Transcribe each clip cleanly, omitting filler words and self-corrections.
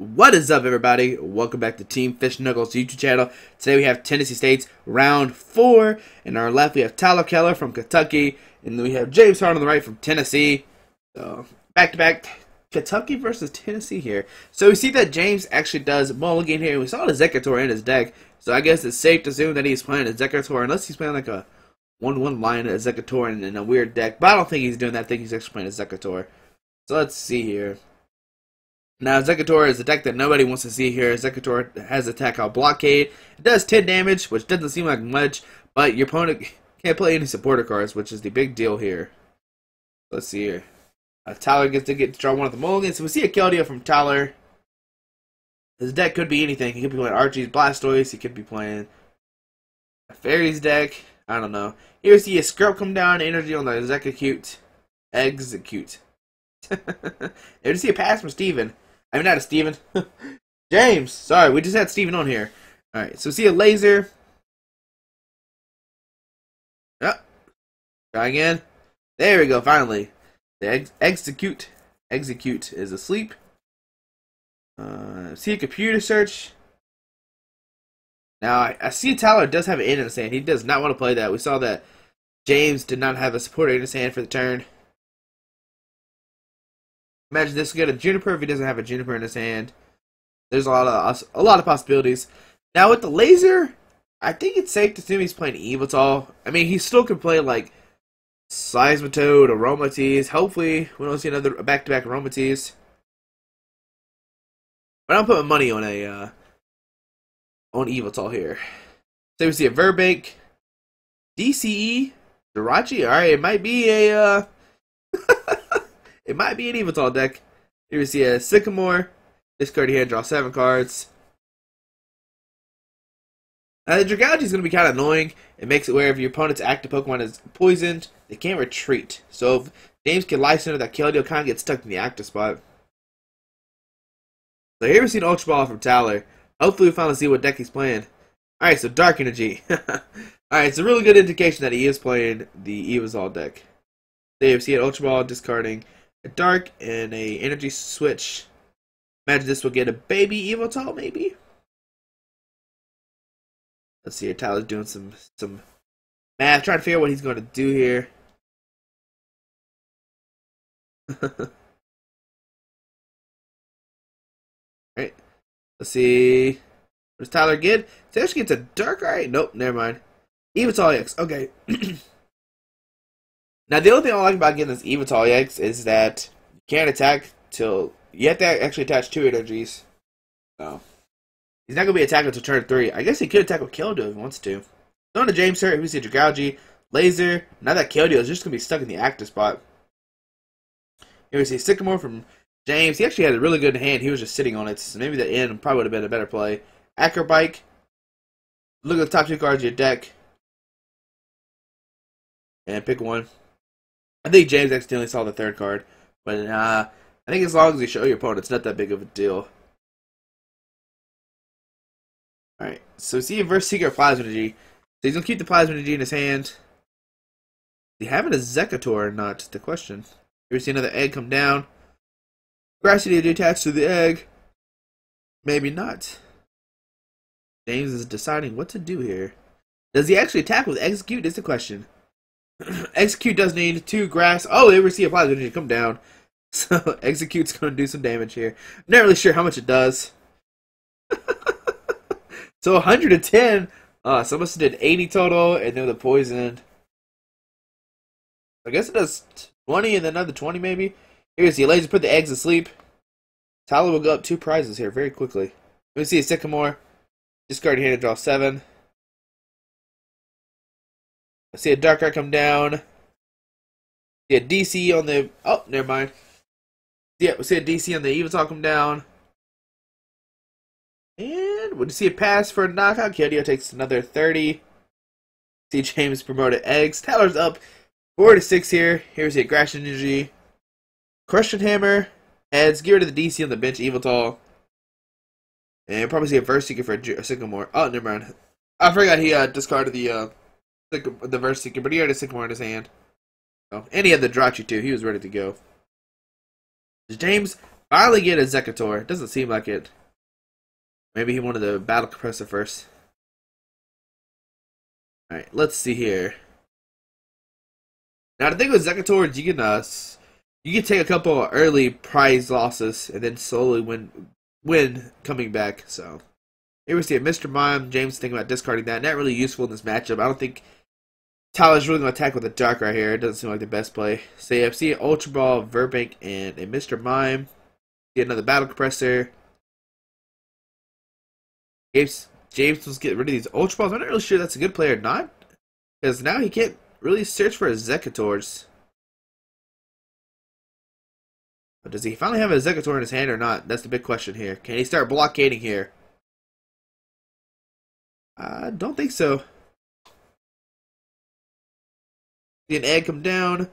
What is up, everybody? Welcome back to Team Fish Knuckles YouTube channel. Today we have Tennessee State's round 4. In our left, we have Tyler Keller from Kentucky. And then we have James Hart on the right from Tennessee. So, back-to-back Kentucky versus Tennessee here. So we see that James actually does mulligan here. We saw the Exeggutor in his deck. So I guess it's safe to assume that he's playing Exeggutor. Unless he's playing like a 1-1 line Exeggutor in a weird deck. But I don't think he's doing that. I think he's actually playing Exeggutor. So let's see here. Now, Exeggutor is a deck that nobody wants to see here. Exeggutor has attack called Blockade. It does 10 damage, which doesn't seem like much, but your opponent can't play any supporter cards, which is the big deal here. Let's see here. Tyler gets to draw one of the mulligans. So we see a Keldeo from Tyler. His deck could be anything. He could be playing Archie's Blastoise. He could be playing a Fairies deck. I don't know. Here we see a Scrub come down, energy on the Execute. Here we see a pass from Steven. I mean, not a Steven. James. Sorry, we just had Steven on here. Alright, so see a laser. Oh, try again. There we go, finally. The Execute is asleep. See a computer search. Now, I see Tyler does have an in his hand. He does not want to play that. We saw that James did not have a supporter in his hand for the turn. Imagine this will get a Juniper if he doesn't have a Juniper in his hand. There's a lot of possibilities. Now with the laser, I think it's safe to assume he's playing Yveltal. I mean, he still can play like Seismitoad, Aromatisse. Hopefully, we don't see another back-to-back Aromatisse. But I'm putting money on on Yveltal here. So we see a Verbank, DCE, Jirachi. All right, it might be a. It might be an Yveltal deck. Here we see a Sycamore. Discard your hand, draw 7 cards. Now the Dragalge is going to be kind of annoying. It makes it where if your opponent's active Pokemon is poisoned, they can't retreat. So if James can Life Center, that Keldeo kind of gets stuck in the active spot. So here we see an Ultra Ball from Tyler. Hopefully we finally see what deck he's playing. Alright, so Dark Energy. Alright, it's a really good indication that he is playing the Yveltal deck. There we see an Ultra Ball discarding a Dark and a Energy Switch. Imagine this will get a baby Yveltal, maybe? Let's see here. Tyler's doing some math, trying to figure out what he's going to do here. Alright. Let's see. What does Tyler get? He actually gets a Dark. Alright. Nope, never mind. Yveltal EX. Okay. Now, the only thing I like about getting this Yveltal EX is that you can't attack till you have to actually attach 2 energies. So, he's not going to be attacking until turn 3. I guess he could attack with Keldeo if he wants to. Going to James here, we see Dragalge, Laser. Now that Keldeo is just going to be stuck in the active spot. Here we see Sycamore from James. He actually had a really good hand. He was just sitting on it. So maybe the end probably would have been a better play. Acrobike. Look at the top 2 cards of your deck. And pick one. I think James accidentally saw the 3rd card, but I think as long as you show your opponent, it's not that big of a deal. Alright, so see a Verse Seeker Plasma Energy. So he's going to keep the Plasma Energy in his hand. Is he having a Exeggutor or not? The question. Here we see another egg come down. Grassy to attach to the egg. Maybe not. James is deciding what to do here. Does he actually attack with Execute? Is the question. Execute does need 2 grass. Oh, they receive a Plasma Energy come down. So Execute's going to do some damage here. I'm not really sure how much it does. So 110. So must have did 80 total, and then the poison. I guess it does 20 and then another 20 maybe. Here's the laser. Put the eggs to sleep. Tyler will go up 2 prizes here very quickly. We see a Sycamore. Discard your hand and draw 7. I see a Dark Art come down. See a DC on the... Oh, never mind. Yeah, we see a DC on the Yveltal come down. And we see a pass for a knockout. Keldeo takes another 30. See James promoted eggs. Tyler's up 4-6 here. Here's a Grass Energy. Crushing Hammer. Heads. Get rid of the DC on the bench. Yveltal. And probably see a Verse Seeker for a Sycamore. Oh, never mind. I forgot he discarded the Verse Seeker, but he had a Sycamore in his hand. So, and he had the Jirachi too. He was ready to go. James Finally get a Executor. Doesn't seem like it. Maybe he wanted the Battle Compressor first. Alright, let's see here. Now the thing with Executors, you can take a couple of early prize losses and then slowly win coming back. So here we see it. Mr. Mime, James thinking about discarding that. Not really useful in this matchup. I don't think Tyler's really going to attack with a Dark right here. It doesn't seem like the best play. So you have see an Ultra Ball, Verbank, and a Mr. Mime. Get another Battle Compressor. James was getting rid of these Ultra Balls. I'm not really sure that's a good play or not. Because now he can't really search for Executors. But does he finally have a Executor in his hand or not? That's the big question here. Can he start blockading here? I don't think so. See an egg come down.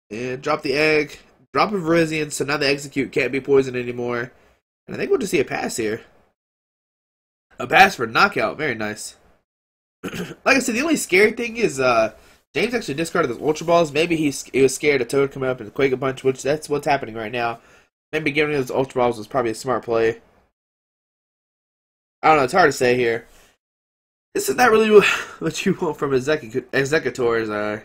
And drop the egg. Drop a Virizion, so now the Execute can't be poisoned anymore. And I think we'll just see a pass here. A pass for knockout. Very nice. Like I said, the only scary thing is James actually discarded those Ultra Balls. Maybe he was scared of Toad coming up and Quake a Punch, which that's what's happening right now. Maybe giving those Ultra Balls was probably a smart play. I don't know. It's hard to say here. This is not really what you want from Executors.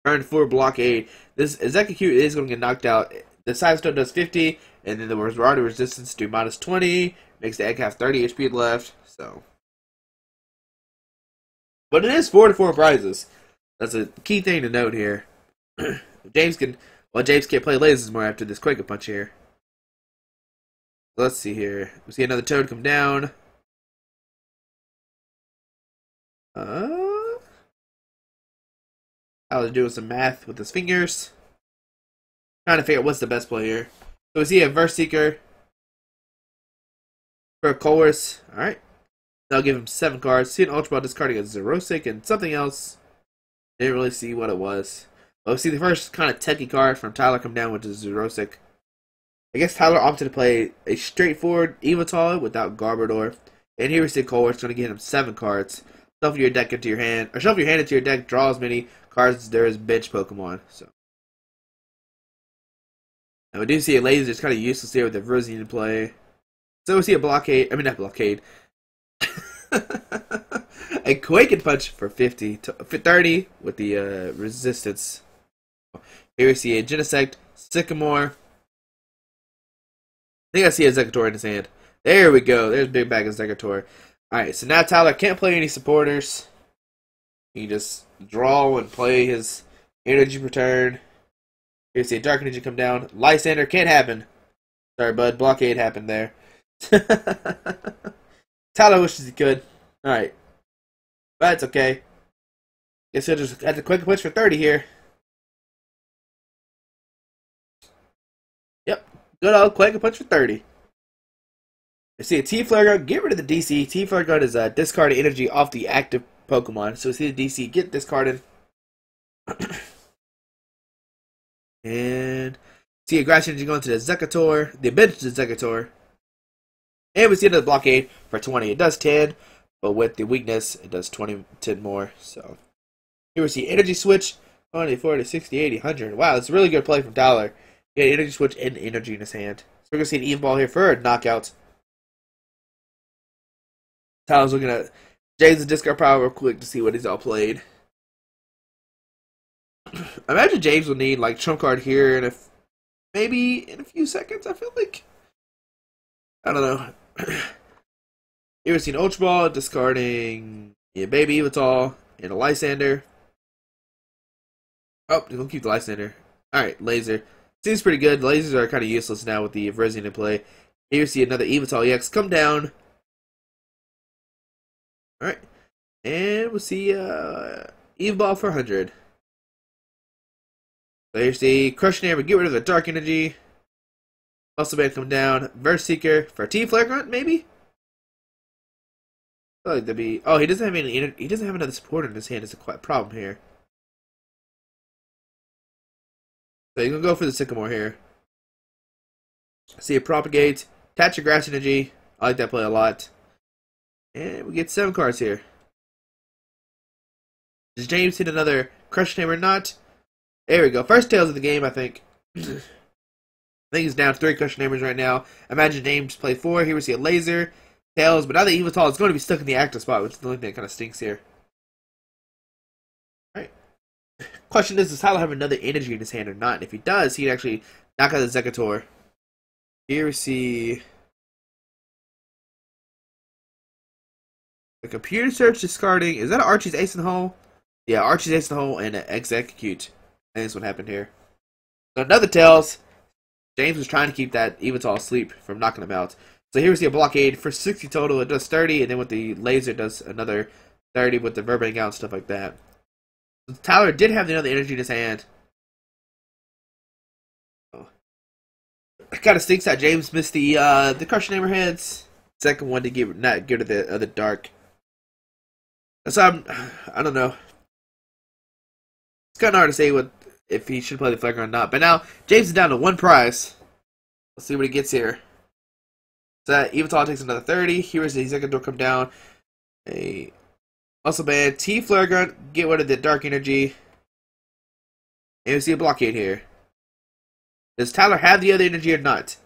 Turn 4 blockade. This Execute is going to get knocked out. The Side Stone does 50, and then the Reward Resistance do minus 20. Makes the egg have 30 HP left. So, but it is 4-4 prizes. That's a key thing to note here. James can't play lasers more after this Quake Punch here. Let's see here. We see another Toad come down. I was doing some math with his fingers. Trying to figure out what's the best play here. So we see a Verse Seeker for a Chorus. Alright. That'll give him 7 cards. See an Ultra Ball discarding a Zerosic and something else. Didn't really see what it was. But we see the first kind of techie card from Tyler come down, which is Zerosic. I guess Tyler opted to play a straightforward Yveltal without Garbodor. And here we see Chorus going to get him 7 cards. Shuffle your deck into your hand, or shuffle your hand into your deck. Draw as many cards as there is bench Pokemon. So, and we do see a laser. It's kind of useless here with the Virizion in play. So we see a blockade. I mean, not blockade. A Quake Punch for 30 with the resistance. Here we see a Genesect, Sycamore. I think I see a Executor in his hand. There we go. There's Big Bag Executor. Alright, so now Tyler can't play any supporters. He can just draw and play his energy per turn. Here we see a Dark Energy come down. Lysander can't happen. Sorry, bud. Blockade happened there. Tyler wishes he could. Alright. But it's okay. Guess he'll just have to Quick Punch for 30 here. Yep. Good old Quick Punch for 30. You see a T-Flare Gun, get rid of the DC. T-Flare Gun is discarding energy off the active Pokemon. So we see the DC get discarded. And see a Grass Energy going to the Executor, the bench Executor. And we see another blockade for 20. It does 10, but with the weakness, it does 10 more. So here we see Energy Switch, 20, 40, 60, 80, 100. Wow, that's a really good play from Tyler. He had Energy Switch and energy in his hand. So we're going to see an Yveltal here for a knockout. Tyler's looking at James' discard power real quick to see what he's all played. I imagine James will need like trump card here in maybe in a few seconds. I feel like I don't know. Here we see an Ultra Ball discarding Baby Yveltal and a Lysander. Oh, he's gonna keep the Lysander. All right, Laser seems pretty good. The lasers are kind of useless now with the Virizion in play. Here we see another Yveltal EX come down. Alright, and we'll see Evolve for 100. So here's the Crushing Hammer, get rid of the Dark Energy. Muscle Band come down. Verse Seeker for T-Flare Grunt, maybe? I feel like that'd be... Oh, he doesn't have any... He doesn't have another supporter in his hand. It's a quite problem here. So you're going to go for the Sycamore here. See a Propagate. Attach your Grass Energy. I like that play a lot. And we get 7 cards here. Does James hit another Crush Hammer or not? There we go. First Tails of the game, I think. I think he's down 3 cushion hammers right now. Imagine James play 4. Here we see a laser, tails, but now the Yveltal is going to be stuck in the active spot, which is the only thing that kind of stinks here. Alright. Question is, does Tyler have another energy in his hand or not? And if he does, he'd actually knock out the Exeggutor. Here we see the computer search discarding. Is that an Archie's Ace in the Hole? Yeah, Archie's Ace in the Hole and an Execute. I think that's what happened here. So another tails. James was trying to keep that Yveltal asleep from knocking him out. So here we see a blockade for 60 total. It does 30, and then with the laser it does another 30 with the reverberating out and stuff like that. So Tyler did have the other energy in his hand. Oh. It kind of stinks that James missed the crushing hammerheads. Second one to not get to the other dark. So I don't know. It's kind of hard to say if he should play the Flagger or not. But now James is down to 1 prize. Let's see what he gets here. So that Yveltal takes another 30. Here is the second door come down. A muscle band, T flare gun, get rid of the dark energy. And we see a blockade here. Does Tyler have the other energy or not?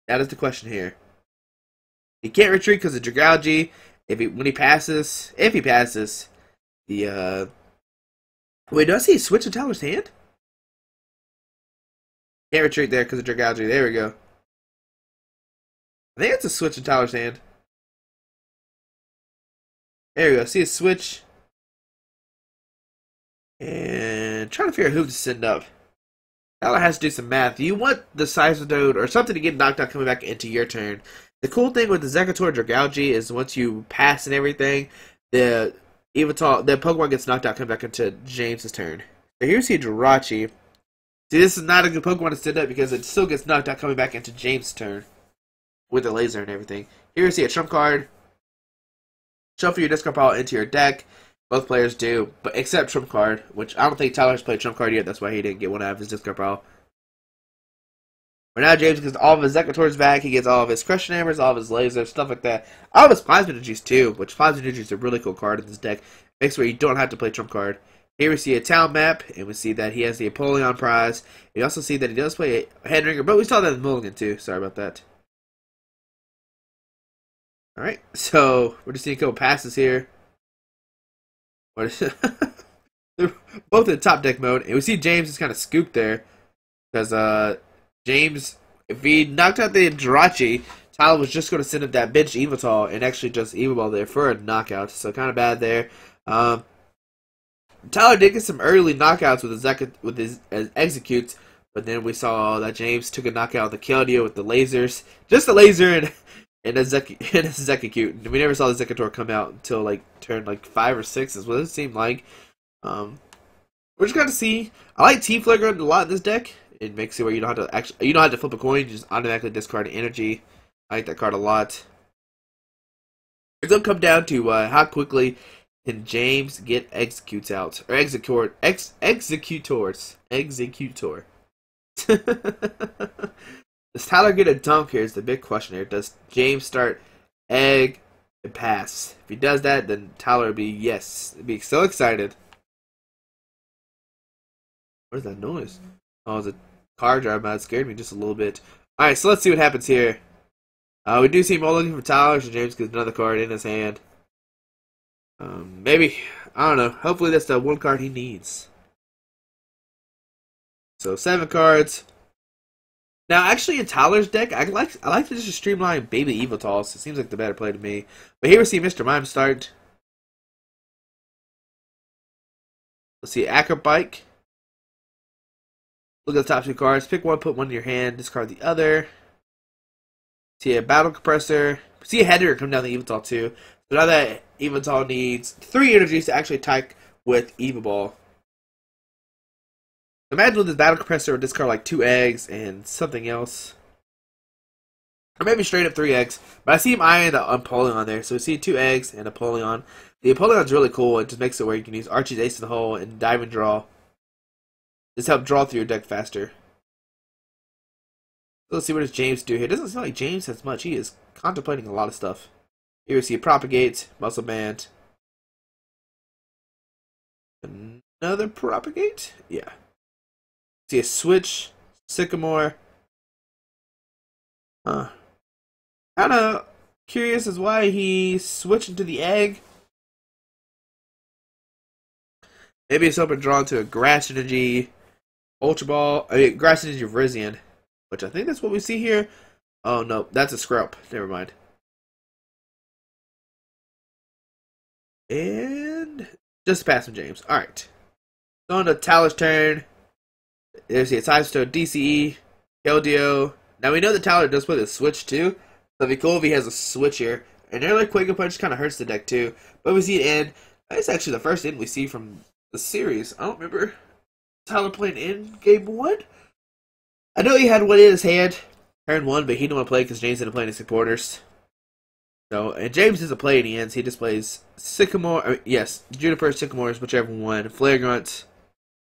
That is the question here. He can't retreat because of Dragalgy. If he passes, the wait, do I see a switch in Tyler's hand? Can't retreat there because of Dragalgy. There we go. I think it's a switch in Tyler's hand. There we go. See a switch. And trying to figure out who to send up. Tyler has to do some math. You want the Seismitoad or something to get knocked out coming back into your turn. The cool thing with the Exeggutor Dragalgy is once you pass and everything, the Pokemon gets knocked out coming back into James's turn. So here's the Jirachi. See, this is not a good Pokemon to send up because it still gets knocked out coming back into James' turn. With the laser and everything. Here you see a trump card. Shuffle your discard pile into your deck. Both players do, but except trump card, which I don't think Tyler's played trump card yet. That's why he didn't get one out of his discard pile. But now James gets all of his Exeggutors back. He gets all of his crushing hammers, all of his lasers, stuff like that. All of his plasma energies too, which plasma energies is a really cool card in this deck. Makes it where you don't have to play trump card. Here we see a town map, and we see that he has the Apollyon prize. We also see that he does play a Headringer, but we saw that in Mulligan too. Sorry about that. Alright, so we're just seeing a couple passes here. They're both in top deck mode, and we see James is kind of scooped there. Because James, if he knocked out the Jirachi, Tyler was just going to send up that bench Yveltal and actually just Evilball there for a knockout. So kind of bad there. Tyler did get some early knockouts with his executes, but then we saw that James took a knockout with the Keldeo with the lasers. Just the laser and a Exeggcute. We never saw the Exeggutor come out until like turn like 5 or 6 is what it seemed like. We're just gonna see. I like T Flare Gun a lot in this deck. It makes it where you don't have to flip a coin, you just automatically discard energy. I like that card a lot. It's gonna come down to how quickly can James get executes out or executor. Does Tyler get a dunk here is the big question here. Does James start egg and pass? If he does that, then Tyler would be, yes. He'd be so excited. What is that noise? Oh, it's a car driving by. It scared me just a little bit. Alright, so let's see what happens here. We do see more looking for Tyler, so James gets another card in his hand. Maybe, I don't know. Hopefully that's the one card he needs. So 7 cards. Now, actually, in Tyler's deck, I like to just streamline Baby Yveltal. It seems like the better play to me. But here we see Mr. Mime start. Let's see Acrobike. Look at the top 2 cards. Pick one, put one in your hand, discard the other. See a Battle Compressor. See a Header come down the Yveltal too. So now that Yveltal needs 3 energies to actually attack with Evilball. Imagine with this Battle Compressor would discard like 2 eggs and something else. Or maybe straight up 3 eggs. But I see him eyeing the Apollyon there. So we see 2 eggs and Apollyon. The Apollyon's really cool. It just makes it where you can use Archie's Ace in the Hole and dive and draw. Just help draw through your deck faster. So let's see what does James do here. It doesn't seem like James has much. He is contemplating a lot of stuff. Here we see a Propagate, Muscle Band. Another Propagate? Yeah. See a Switch, Sycamore, Kind of curious as why he switched into the egg. Maybe it's open drawn to a Grass Energy Ultra Ball. I mean, Grass Energy Virizion, which I think that's what we see here. Oh no, that's a Scrub. Never mind. And just pass him, James. Alright. So on to Talos' turn. There's the Sidestone DCE, Keldeo. Now we know that Tyler does play the switch too. So it'd be cool if he has a switch here. And earlier Quaker Punch kind of hurts the deck too. But we see it end. It's actually the first end we see from the series. I don't remember Tyler playing in game 1. I know he had one in his hand, turn 1, but he didn't want to play because James didn't play any supporters. So, and James doesn't play any ends. He just plays Sycamore. Yes, Juniper, Sycamores, whichever one. Flagrant,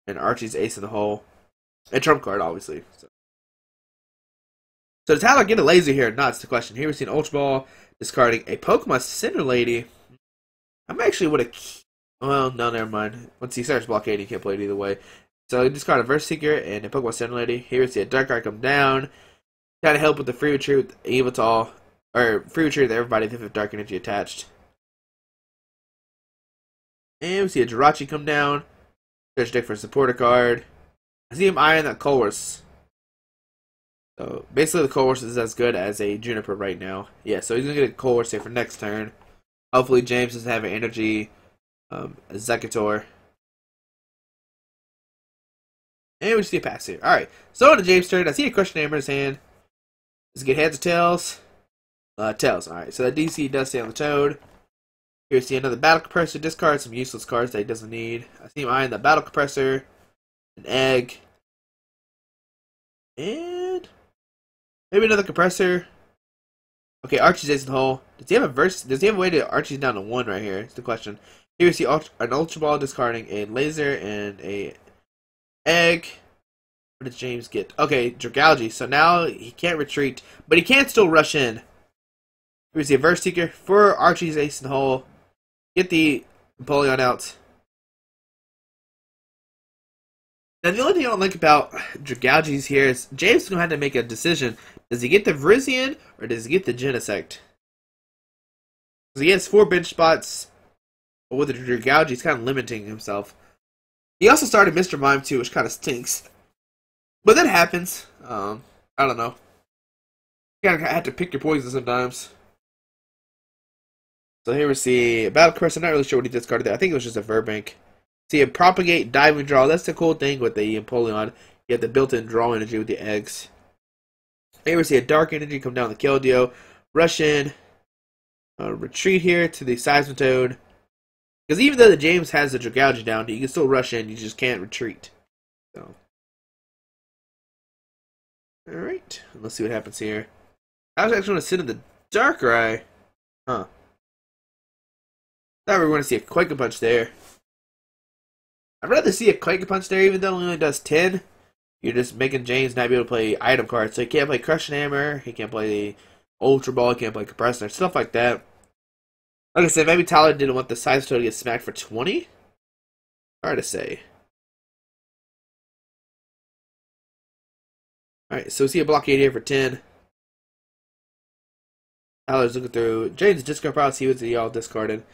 and Archie's Ace in the Hole. And Trump card, obviously. So does Tyler get a laser here? No, that's the question. Here we see an Ultra Ball discarding a Pokemon Center Lady. I'm actually would have. Well, no, never mind. Once he starts blockading, he can't play it either way. So he discard a Verse Seeker and a Pokemon Center Lady. Here we see a Darkrai come down. Trying to help with the free retreat with Yveltal. Or free retreat with everybody with Dark Energy attached. And we see a Jirachi come down. Search deck for a supporter card. I see him eyeing that Colress. So basically the Colress is as good as a Juniper right now. Yeah, so he's going to get a Colress here for next turn. Hopefully James doesn't have an energy Executor. And we see a pass here. Alright, so on to James' turn. I see a Crushing Hammer in his hand. Does it get heads or tails? Tails. Alright, so that DC does stay on the Toad. Here we see another Battle Compressor. Discard some useless cards that he doesn't need. I see him eyeing the Battle Compressor. An Egg. And maybe another Compressor. Okay, Archie's Ace in the Hole. Does he have a verse? Does he have a way to Archie's down to 1 right here? That's the question. Here we see an Ultra Ball discarding a Laser and a Egg. What did James get? Okay, Dragalge. So now he can't retreat, but he can still rush in. Here we see a Verse Seeker for Archie's Ace in the Hole. Get the Empoleon out. Now the only thing I don't like about Dragalge's here is James is going to have to make a decision. Does he get the Virizion or does he get the Genesect? Because he has 4 bench spots. But with the Dragalge, he's kind of limiting himself. He also started Mr. Mime too, which kind of stinks. But that happens. I don't know. You kind of have to pick your poison sometimes. So here we see a Battle Compressor. I'm not really sure what he discarded there. I think it was just a Verbank. See a Propagate, Diving Draw. That's the cool thing with the Empoleon. You have the built-in draw energy with the eggs. Here we see a Dark Energy come down the Keldeo. Rush in. Retreat here to the Seismitoad. Because even though the James has the Dragalge down, you can still rush in. You just can't retreat. So, alright. Let's see what happens here. I was actually going to sit in the Darkrai. Huh. Thought we were going to see a Quake Punch there. I'd rather see a Quake Punch there, even though it only does 10. You're just making James not be able to play item cards. So he can't play Crushing Hammer, he can't play the Ultra Ball, he can't play Compressor, stuff like that. Like I said, maybe Tyler didn't want the Sidestone to get smacked for 20? Hard to say. Alright, so we see a blockade here for 10. Tyler's looking through. James' discard pile, see what y'all discarded.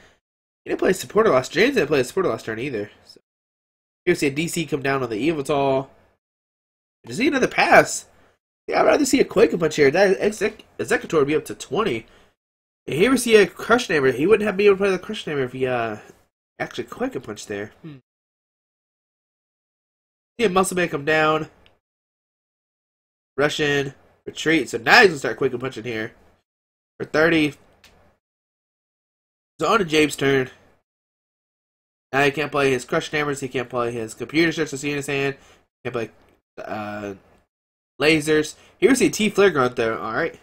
He didn't play a supporter last. James didn't play a supporter last turn either. So, here we see a DC come down on the Yveltal. To see another pass. Yeah, I'd rather see a Quake Punch here. That Executor would be up to 20. And here we see a Crushing Hammer. He wouldn't have been able to play the Crushing Hammer if he actually Quake Punch there. See a Muscle Man come down. Rush in. Retreat. So now he's going to start Quake Punching here. For 30. So on to James' turn. Now he can't play his Crushing Hammers. He can't play his Computer Search to see in his hand. He can't play lasers. Here we see a T-Flare Grunt though. Alright.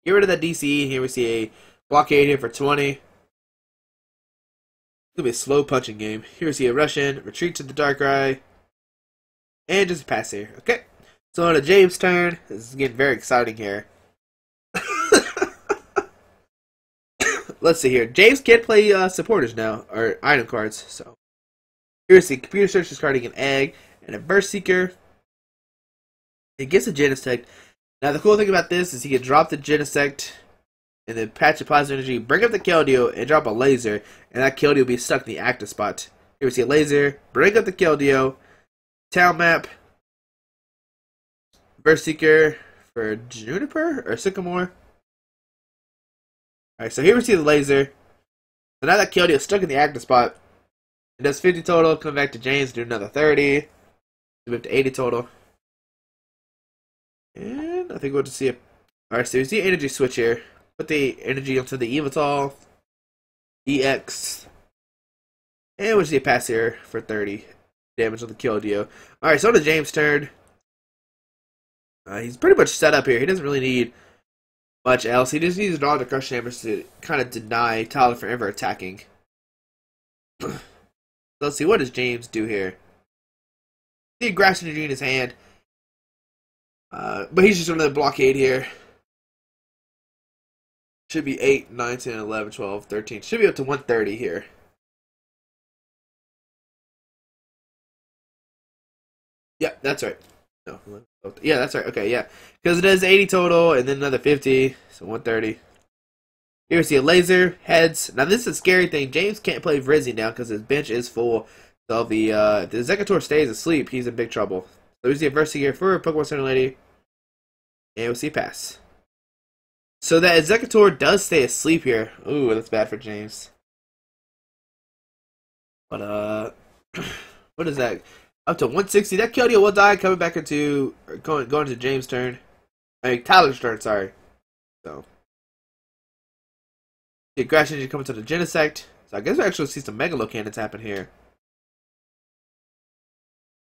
Get rid of that DC. Here we see a blockade here for 20. It's gonna be a slow punching game. Here we see a rush in, retreat to the Darkrai, and just a pass here. Okay. So on to James' turn. This is getting very exciting here. Let's see here. James can't play supporters now, or item cards. So here's the Computer Search discarding an Egg and a Burst Seeker. It gets a Genesect. Now the cool thing about this is he can drop the Genesect and then patch the plasma energy, bring up the Keldeo, and drop a laser, and that Keldeo will be stuck in the active spot. Here we see a laser, bring up the Keldeo, town map, Burst Seeker for Juniper or Sycamore. Alright, so here we see the laser. So now that Keldeo is stuck in the active spot. It does 50 total, come back to James, do another 30. Move to 80 total. And I think we'll just see a... Alright, so we see an energy switch here. Put the energy onto the Yveltal, EX, and we'll see a pass here for 30 damage on the Keldeo. Alright, so on to James' turn. He's pretty much set up here. He doesn't really need much else. He just needs to draw the Crush Hammers to kind of deny Tyler from ever attacking. Let's see, what does James do here? The Grass Energy in his hand. But he's just going to blockade here. Should be 8, 9, 10, 11, 12, 13. Should be up to 130 here. Yeah, that's right. No, yeah, that's right. Okay, yeah. Because it is 80 total and then another 50. So 130. Here we see a laser, heads. Now this is a scary thing. James can't play Vrizzy now because his bench is full. So if the Exeggutor stays asleep, he's in big trouble. So we see a Versity here for Pokemon Center Lady. And we'll see a pass. So that Exeggutor does stay asleep here. Ooh, that's bad for James. But what is that? Up to 160. That Keldeo will die. Coming back into going to James' turn. I mean Tyler's turn. Sorry. So the Grass Energy coming to the Genesect. So I guess we actually see some Megalo cannons happen here.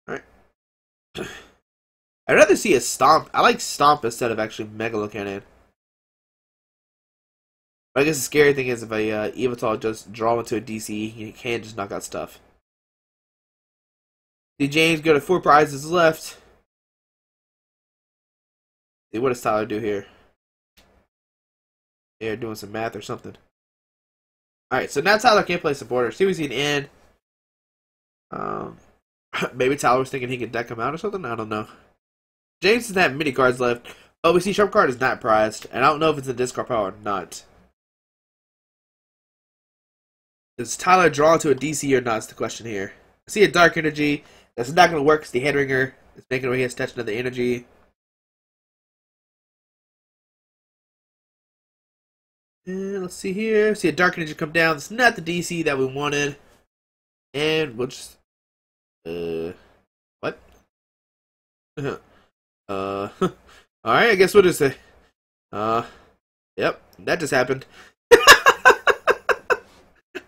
All right. I'd rather see a Stomp. I like Stomp instead of actually Megalo cannon. But I guess the scary thing is if a Yveltal just draw into a DC, you can just knock out stuff. See James go to 4 prizes left. See, what does Tyler do here? They're doing some math or something. Alright, so now Tyler can't play supporter. See, we see an end. Maybe Tyler was thinking he could deck him out or something? I don't know. James doesn't have many cards left. Oh, we see Sharp Card is not prized. And I don't know if it's a discard pile or not. Does Tyler draw into a DC or not is the question here. I see a Dark Energy. That's not going to work because the Headringer is making away his touch another energy. And let's see here. See a Dark Energy come down. It's not the DC that we wanted. And we'll just... what? Alright, I guess we'll just say... yep, that just happened.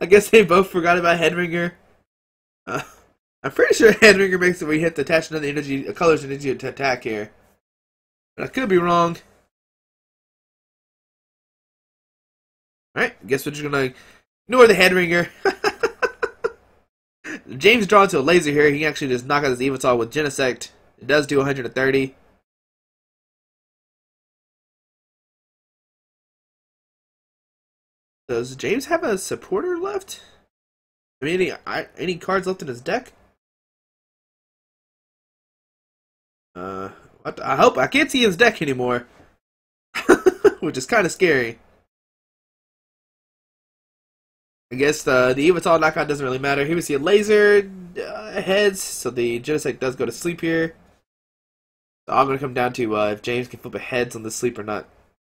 I guess they both forgot about Headringer. I'm pretty sure Headringer makes it where you hit to attach another energy, a color's energy to attack here. But I could be wrong. Alright, guess we're just gonna ignore the Headringer. James drawn to a laser here. He actually just knock out his Yveltal with Genesect. It does do 130. Does James have a supporter left? I mean, any cards left in his deck? What? I hope I can't see his deck anymore, which is kind of scary. I guess the Yveltal knockout doesn't really matter. Here we see a laser heads, so the Genesect does go to sleep here. So I'm gonna come down to if James can flip a heads on the sleep or not.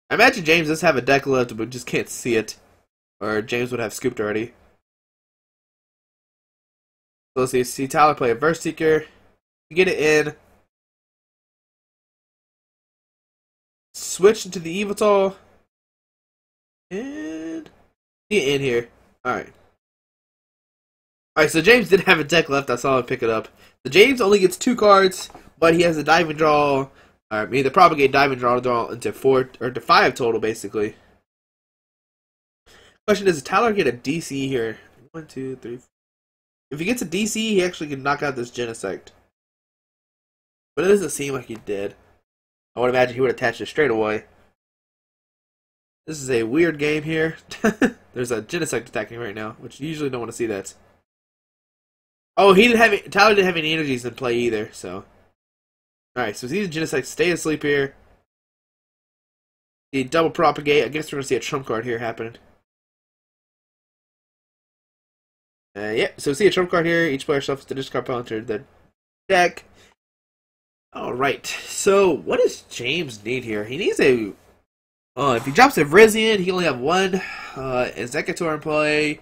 I imagine James does have a deck left, but just can't see it. Or James would have scooped already. So let's see Tyler play a Verse Seeker. Get it in. Switch into the Yveltal. And get in here. Alright. Alright, so James did have a deck left. I saw him pick it up. So James only gets 2 cards, but he has a Diving Draw. I mean, the Propagate Diving Draw into 4 or to 5 total, basically. Question is, does Tyler get a DC here? 1, 2, 3, 4. If he gets a DC, he actually can knock out this Genesect. But it doesn't seem like he did. I would imagine he would attach it straight away. This is a weird game here. There's a Genesect attacking right now, which you usually don't want to see that. Oh, he didn't have Tyler didn't have any energies in play either, so. Alright, so see the Genesect stay asleep here. The double propagate. I guess we're going to see a trump card here happening. Yep, so we see a trump card here. Each player shuffles the discard pile into the deck. Alright, so what does James need here? He needs a... if he drops a Vrizian, he only have one Executor in play.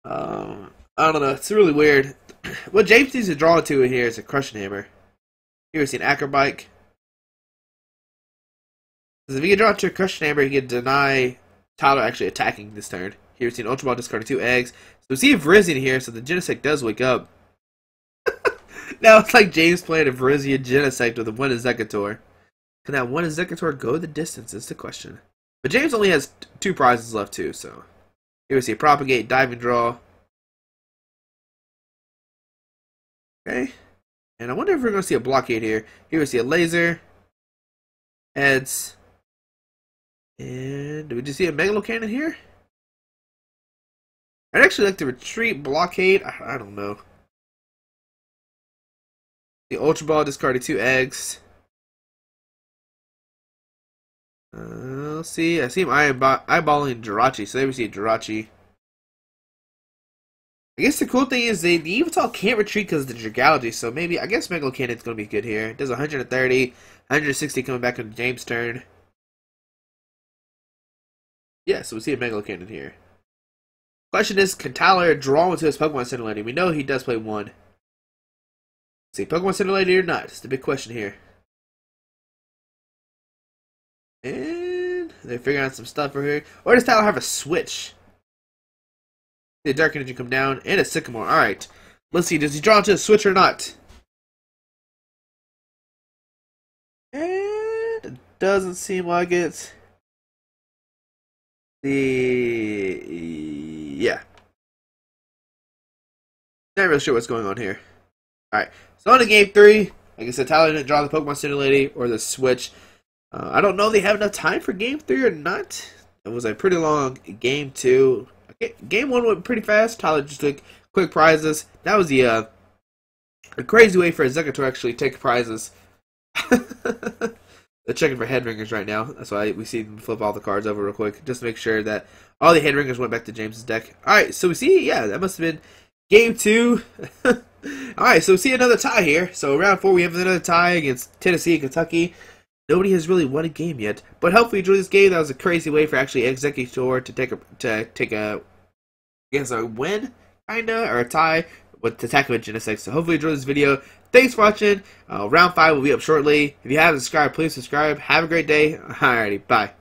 I don't know, it's really weird. What James needs to draw into here is a Crushing Hammer. Here we see an Acrobike. Because if he can draw into a Crushing Hammer, he can deny Tyler actually attacking this turn. Here we see an Ultra Ball discarding 2 eggs. So we see a Vrizian here, so the Genesect does wake up. Now it's like James playing a Vrizian Genesect with a 1 Executor. Can that 1 Executor go the distance is the question. But James only has 2 prizes left too, so. Here we see a Propagate, Diving Draw. Okay. And I wonder if we're going to see a Blockade here. Here we see a Laser. Heads. And do we just see a Megalo Cannon here? I'd actually like to retreat, Blockade. I don't know. The Ultra Ball discarded 2 eggs. Let's see. I see him eyeballing Jirachi. So there we see Jirachi. I guess the cool thing is the Yveltal can't retreat because of the Dragology. So maybe, I guess Megalo Cannon's going to be good here. It does 130, 160 coming back on James' turn. Yeah, so we see a Megalo Cannon here. Question is, can Tyler draw into his Pokemon Center Lady? We know he does play 1. See, Pokemon Center Lady or not? It's the big question here. And they're figuring out some stuff over here. Or does Tyler have a switch? The Dark Energy come down and a Sycamore. Alright. Let's see, does he draw into a switch or not? And it doesn't seem like it. Yeah. Not really sure what's going on here. Alright, so on to game 3. Like I said, Tyler didn't draw the Pokemon Center Lady or the Switch. I don't know if they have enough time for game 3 or not. It was a pretty long game 2. Okay, game 1 went pretty fast. Tyler just took quick prizes. That was the a crazy way for Executor to actually take prizes. They're checking for head ringers right now. That's why we see them flip all the cards over real quick. Just to make sure that all the head ringers went back to James's deck. Alright, so we see, yeah, that must have been game 2. Alright, so we see another tie here. So round 4 we have another tie against Tennessee and Kentucky. Nobody has really won a game yet. But hopefully you enjoyed this game. That was a crazy way for actually Executor to take a I guess a win, kinda, or a tie with the attack of a Genesect. So hopefully you enjoyed this video. Thanks for watching. Round 5 will be up shortly. If you haven't subscribed, please subscribe. Have a great day. Alrighty, bye.